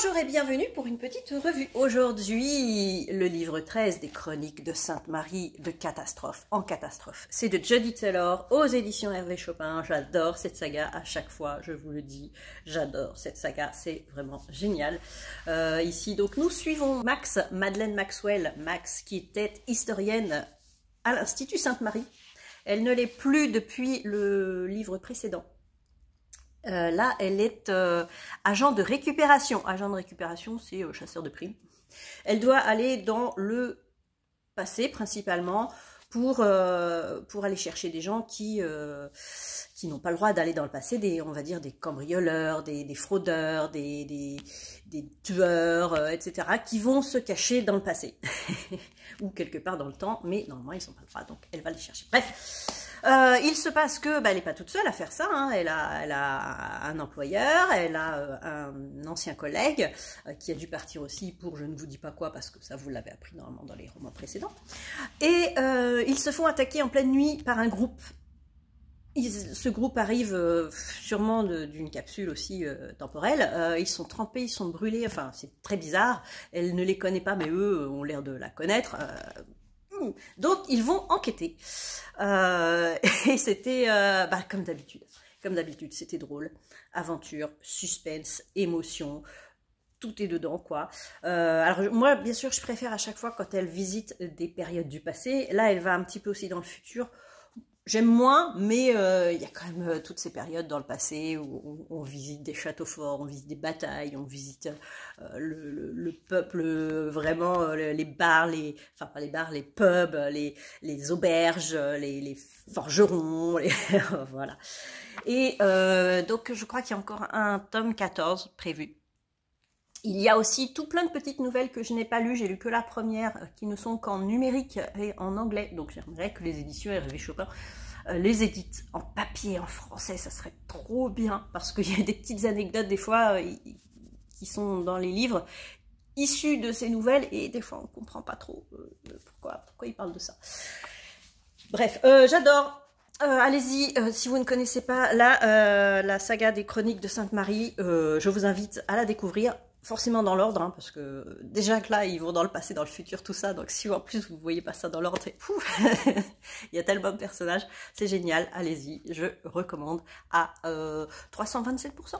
Bonjour et bienvenue pour une petite revue. Aujourd'hui, le livre 13 des Chroniques de Sainte-Marie de Catastrophe en catastrophe. C'est de Jodi Taylor aux éditions Hervé Chopin. J'adore cette saga à chaque fois, je vous le dis. J'adore cette saga, c'est vraiment génial. Ici, donc, nous suivons Madeleine Maxwell, Max, qui était historienne à l'Institut Sainte-Marie. Elle ne l'est plus depuis le livre précédent. Là, elle est agent de récupération. Agent de récupération, c'est chasseur de primes. Elle doit aller dans le passé, principalement, pour aller chercher des gens qui n'ont pas le droit d'aller dans le passé, on va dire des cambrioleurs, des fraudeurs, des tueurs, etc., qui vont se cacher dans le passé, ou quelque part dans le temps, mais normalement, ils n'ont pas le droit, donc elle va les chercher. Bref. Il se passe que elle n'est pas toute seule à faire ça, hein. Elle a un employeur, elle a un ancien collègue qui a dû partir aussi pour je ne vous dis pas quoi, parce que ça vous l'avez appris normalement dans les romans précédents. Et ils se font attaquer en pleine nuit par un groupe. Ce groupe arrive sûrement d'une capsule aussi temporelle. Ils sont trempés, ils sont brûlés, enfin c'est très bizarre. Elle ne les connaît pas, mais eux ont l'air de la connaître. Donc ils vont enquêter et c'était comme d'habitude c'était drôle, aventure, suspense, émotion, tout est dedans quoi. Alors moi bien sûr je préfère à chaque fois quand elle visite des périodes du passé. Là elle va un petit peu aussi dans le futur. J'aime moins, mais il y a quand même toutes ces périodes dans le passé où on visite des châteaux forts, on visite des batailles, on visite le peuple, vraiment les bars, enfin pas les bars, les pubs, les auberges, les forgerons, voilà. Et donc je crois qu'il y a encore un tome 14 prévu. Il y a aussi tout plein de petites nouvelles que je n'ai pas lues, j'ai lu que la première, qui ne sont qu'en numérique et en anglais, donc j'aimerais que les éditions Hervé Chopin les éditent en papier, en français, ça serait trop bien, parce qu'il y a des petites anecdotes des fois qui sont dans les livres, issus de ces nouvelles, et des fois on ne comprend pas trop pourquoi ils parlent de ça. Bref, j'adore. Allez-y, si vous ne connaissez pas la saga des Chroniques de Sainte-Marie, je vous invite à la découvrir. Forcément dans l'ordre, hein, parce que déjà que là, ils vont dans le passé, dans le futur, tout ça, donc si en plus vous ne voyez pas ça dans l'ordre, il y a tellement de personnages, c'est génial, allez-y, je recommande à 327%.